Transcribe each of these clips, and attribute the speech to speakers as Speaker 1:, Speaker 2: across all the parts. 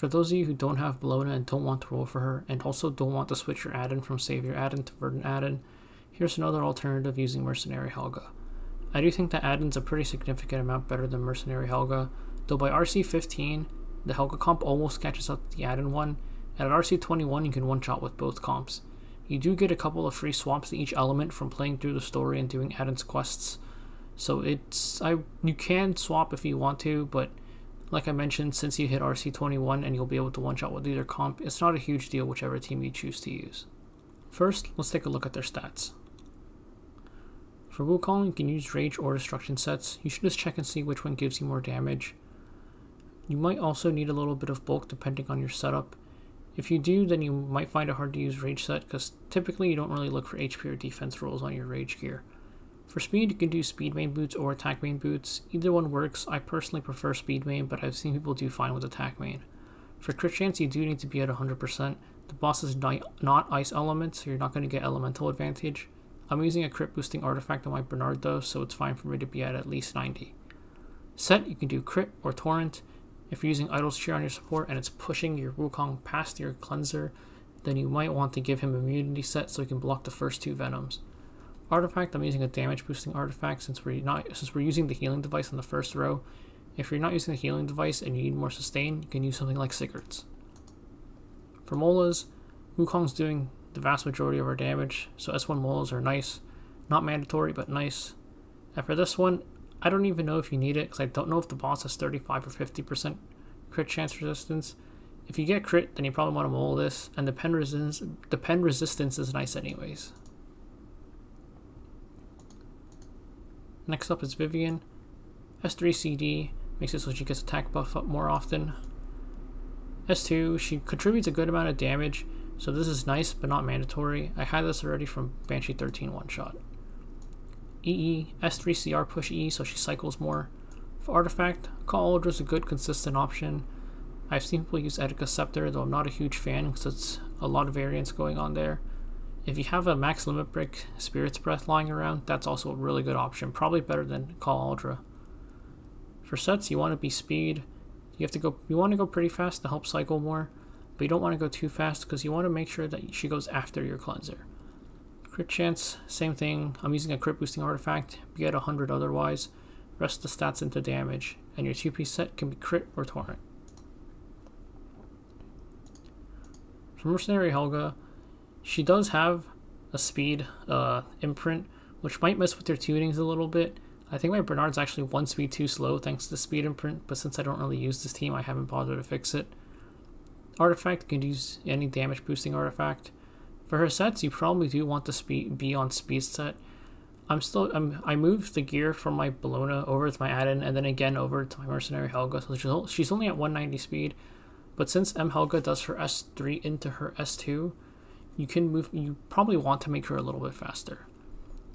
Speaker 1: For those of you who don't have Bellona and don't want to roll for her, and also don't want to switch your add-in from Savior add-in to Verdant add-in, here's another alternative using Mercenary Helga. I do think that add-in's a pretty significant amount better than Mercenary Helga, though by RC 15, the Helga comp almost catches up to the add-in one, and at RC 21 you can one-shot with both comps. You do get a couple of free swaps to each element from playing through the story and doing add-ins quests, so you can swap if you want to, but like I mentioned, since you hit RC 21 and you'll be able to one-shot with either comp, it's not a huge deal whichever team you choose to use. First, let's take a look at their stats. For Wukong, you can use Rage or Destruction sets. You should just check and see which one gives you more damage. You might also need a little bit of bulk depending on your setup. If you do, then you might find it hard to use Rage set because typically you don't really look for HP or defense rolls on your Rage gear. For speed, you can do speed main boots or attack main boots. Either one works. I personally prefer speed main, but I've seen people do fine with attack main. For crit chance, you do need to be at 100%. The boss is not ice element, so you're not going to get elemental advantage. I'm using a crit boosting artifact on my Bernard though, so it's fine for me to be at least 90. Set, you can do crit or torrent. If you're using Idol's Cheer on your support and it's pushing your Wukong past your cleanser, then you might want to give him immunity set so he can block the first 2 venoms. Artifact, I'm using a damage boosting artifact since we're using the healing device on the first row. If you're not using the healing device and you need more sustain, you can use something like Sigurd's. For Molas, Wukong's doing the vast majority of our damage, so S1 Molas are nice. Not mandatory, but nice. And for this one, I don't even know if you need it, because I don't know if the boss has 35 or 50% crit chance resistance. If you get crit, then you probably want to mole this, and the pen resistance is nice anyways. Next up is Vivian. S3 CD makes it so she gets attack buff up more often. S2, she contributes a good amount of damage, so this is nice but not mandatory. I had this already from Banshee 13 one-shot. EE, S3 CR push E, so she cycles more. For Artifact, Call Aldra is a good consistent option. I've seen people use Etika Scepter, though I'm not a huge fan because it's a lot of variance going on there. If you have a max limit break Spirit's Breath lying around, that's also a really good option, probably better than Call Aldra. For sets, you want to be speed. You want to go pretty fast to help cycle more, but you don't want to go too fast because you want to make sure that she goes after your cleanser. Crit chance, same thing. I'm using a crit boosting artifact. Be at 100 otherwise. Rest the stats into damage, and your 2-piece set can be crit or torrent. For Mercenary Helga, she does have a speed imprint, which might mess with your tunings a little bit. I think my Bernard's actually 1 speed too slow thanks to the speed imprint, but since I don't really use this team, I haven't bothered to fix it. Artifact, you can use any damage boosting artifact. For her sets, you probably do want to be on speed set. I moved the gear from my Bellona over to my add-in and then again over to my Mercenary Helga, so she's only at 190 speed. But since MHelga does her S3 into her S2, you probably want to make her a little bit faster.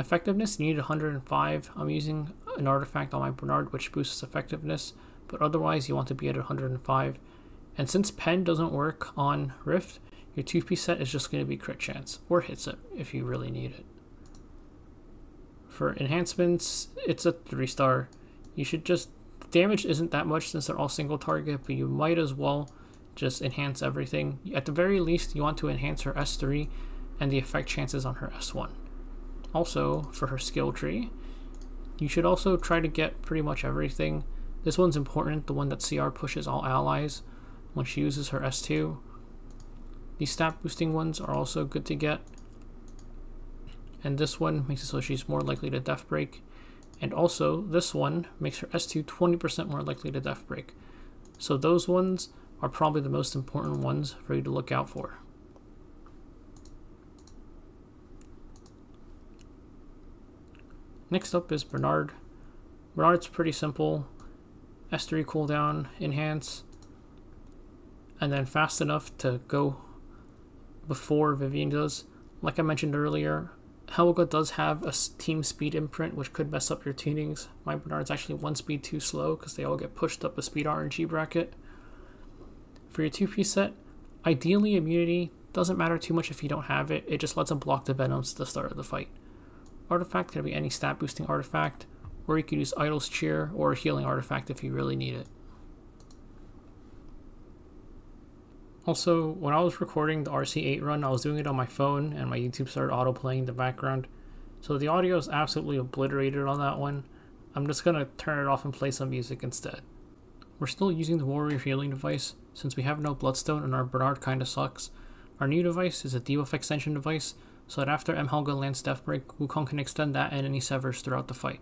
Speaker 1: Effectiveness, you need 105. I'm using an artifact on my Bernard which boosts effectiveness, but otherwise you want to be at 105. And since Pen doesn't work on Rift, your 2-piece set is just going to be crit chance, or hit set if you really need it. For enhancements, it's a 3-star. Damage isn't that much since they're all single target, but you might as well just enhance everything. At the very least, you want to enhance her S3 and the effect chances on her S1. Also, for her skill tree, you should also try to get pretty much everything. This one's important, the one that CR pushes all allies when she uses her S2. These stat boosting ones are also good to get. And this one makes it so she's more likely to death break. And also, this one makes her S2 20% more likely to death break. So those ones are probably the most important ones for you to look out for. Next up is Bernard. Bernard's pretty simple. S3 cooldown, enhance, and then fast enough to go before Vivian does. Like I mentioned earlier, Helga does have a team speed imprint which could mess up your tunings. My Bernard's actually 1 speed too slow because they all get pushed up a speed RNG bracket. For your 2-piece set, ideally immunity doesn't matter too much if you don't have it, it just lets them block the venoms at the start of the fight. Artifact can be any stat boosting artifact, or you could use Idol's Cheer or a healing artifact if you really need it. Also, when I was recording the RC8 run, I was doing it on my phone and my YouTube started auto-playing the background. So the audio is absolutely obliterated on that one. I'm just gonna turn it off and play some music instead. We're still using the warrior healing device. Since we have no bloodstone and our Bernard kinda sucks, our new device is a debuff extension device, so that after MHelga lands Deathbreak, Wukong can extend that and any severs throughout the fight.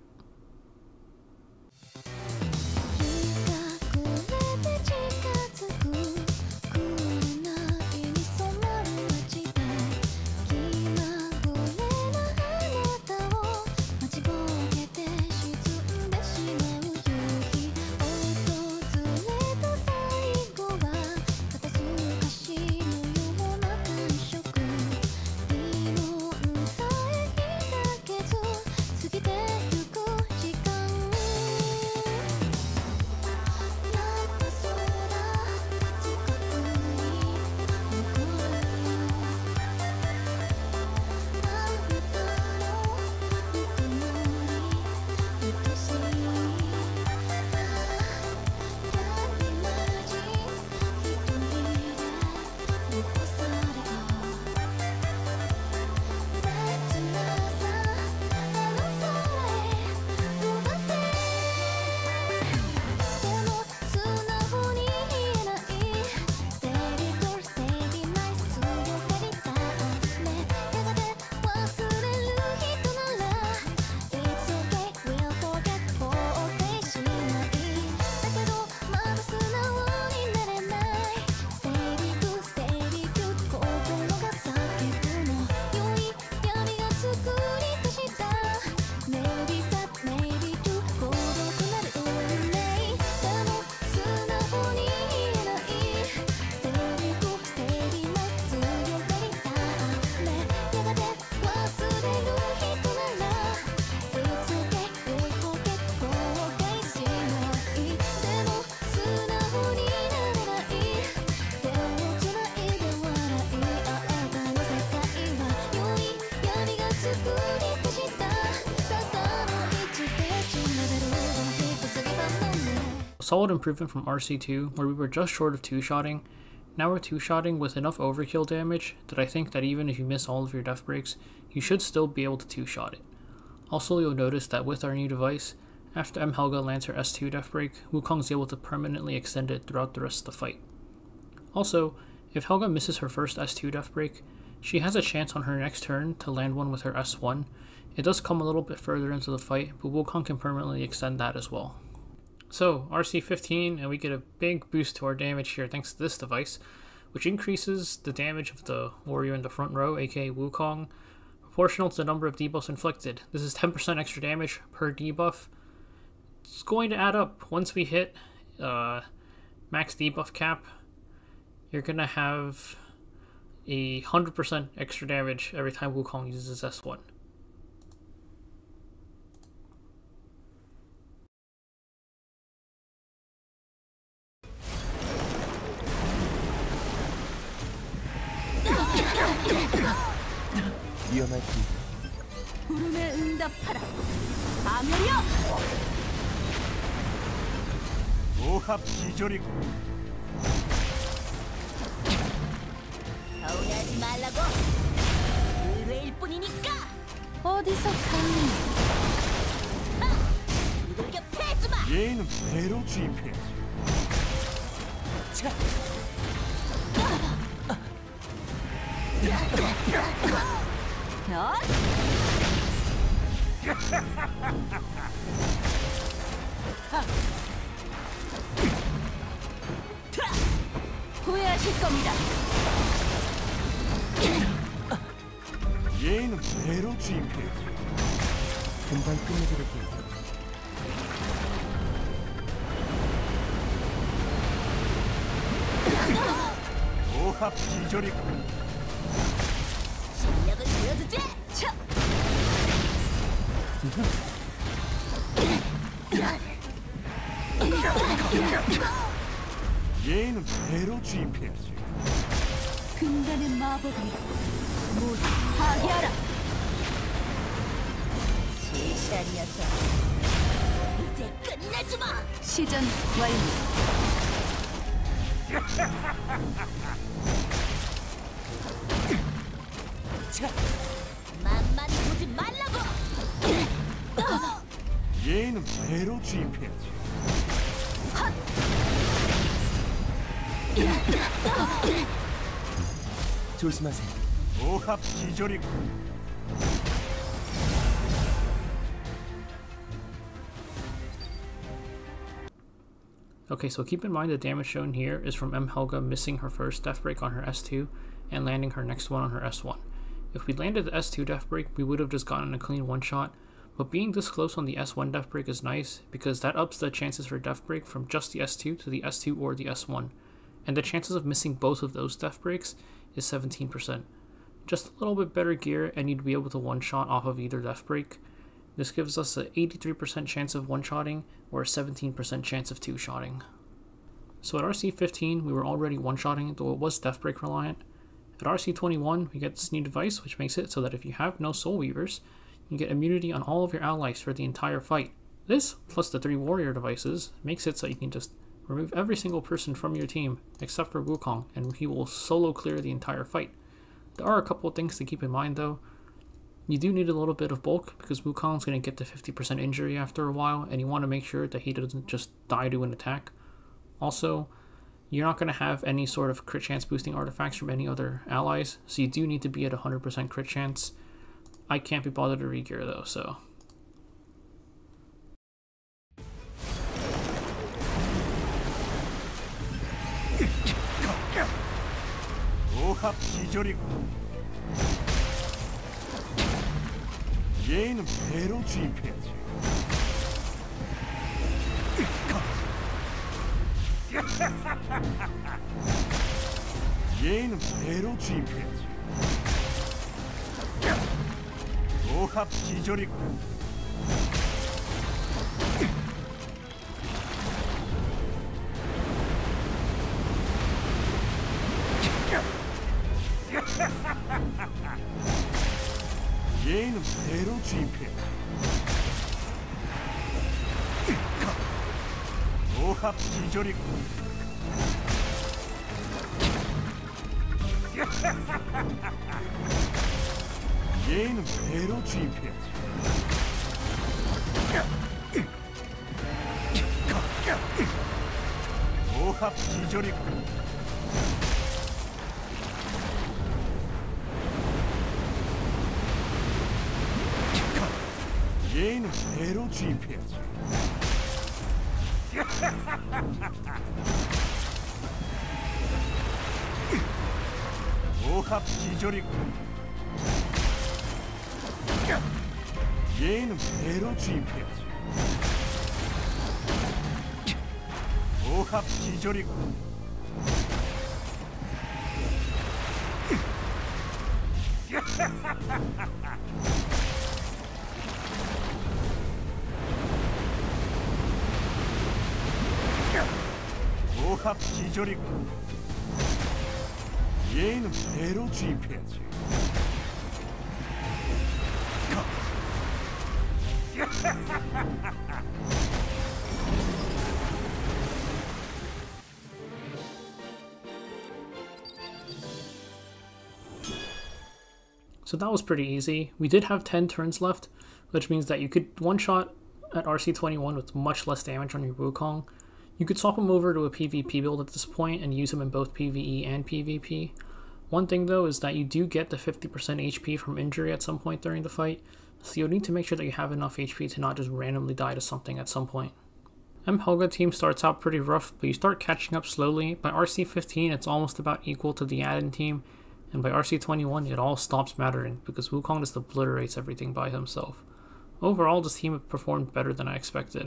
Speaker 1: Solid improvement from RC2, where we were just short of two-shotting. Now we're two-shotting with enough overkill damage that I think that even if you miss all of your death breaks, you should still be able to two-shot it. Also, you'll notice that with our new device, after MHelga lands her S2 death break, Wukong's able to permanently extend it throughout the rest of the fight. Also, if Helga misses her first S2 death break, she has a chance on her next turn to land one with her S1. It does come a little bit further into the fight, but Wukong can permanently extend that as well. So, RC15, and we get a big boost to our damage here thanks to this device, which increases the damage of the warrior in the front row, aka Wukong, proportional to the number of debuffs inflicted. This is 10% extra damage per debuff. It's going to add up. Once we hit max debuff cap, you're going to have 100% extra damage every time Wukong uses S1.
Speaker 2: 위험할 수 있다.
Speaker 3: 부름에 응답하라. 사멸이여!
Speaker 2: 오합 기절이고.
Speaker 3: 서운하지 말라고. 의뢰일 뿐이니까. 어디서 감히? 두들겨 패주마.
Speaker 2: 얘는 배로 집해. 자.
Speaker 3: 너? 후회하실 겁니다.
Speaker 2: 얘는 배로 집해. 금방 끝내드릴게요. 오합 기절이고.
Speaker 3: 실력을 보여주지! 차!
Speaker 2: 얘는 배로 집해야지.
Speaker 3: 근간의 마법이 모두 파괴하라! 시시한 녀석, 이제 끝내주마! 시전 완료! 만만히 보지 말라고.
Speaker 2: 예의는 배로 주입해야지.
Speaker 4: 조심하세요.
Speaker 2: 오합 기절이고.
Speaker 1: Okay, so keep in mind the damage shown here is from MHelga missing her first death break on her S2 and landing her next one on her S1. If we landed the S2 death break, we would have just gotten a clean one shot, but being this close on the S1 death break is nice because that ups the chances for death break from just the S2 to the S2 or the S1, and the chances of missing both of those death breaks is 17%. Just a little bit better gear and you'd be able to one shot off of either death break. This gives us an 83% chance of one-shotting or a 17% chance of two-shotting. So at RC15, we were already one-shotting, though it was death break reliant. At RC21, we get this new device, which makes it so that if you have no Soul Weavers, you get immunity on all of your allies for the entire fight. This, plus the 3 warrior devices, makes it so you can just remove every single person from your team, except for Wukong, and he will solo clear the entire fight. There are a couple of things to keep in mind though. You do need a little bit of bulk because Wukong's going to get to 50% injury after a while, and you want to make sure that he doesn't just die to an attack. Also, you're not going to have any sort of crit chance boosting artifacts from any other allies, so you do need to be at 100% crit chance. I can't be bothered to regear though, so.
Speaker 2: 오합 기절이고. 예의는 배로 주입해야지. 예의는 배로 주입해야지. 오합 기절이고. 예의는 배로 주입해야지. 오합 기절이고. 예의는 배로 주입해야지. 오합 기절이고. 예의는 배로 주입해야지. 오합 기절이고. 예의는 배로 주입해야지. 오합 기절이고. 오합 기절이고. 예의는 배로 주입해야지.
Speaker 1: So that was pretty easy. We did have 10 turns left, which means that you could one-shot at RC21 with much less damage on your Wukong. You could swap him over to a PvP build at this point and use him in both PvE and PvP. One thing though is that you do get the 50% HP from injury at some point during the fight, so you'll need to make sure that you have enough HP to not just randomly die to something at some point. MHelga team starts out pretty rough, but you start catching up slowly. By RC15 it's almost about equal to the Aden team, and by RC21 it all stops mattering because Wukong just obliterates everything by himself. Overall, this team performed better than I expected.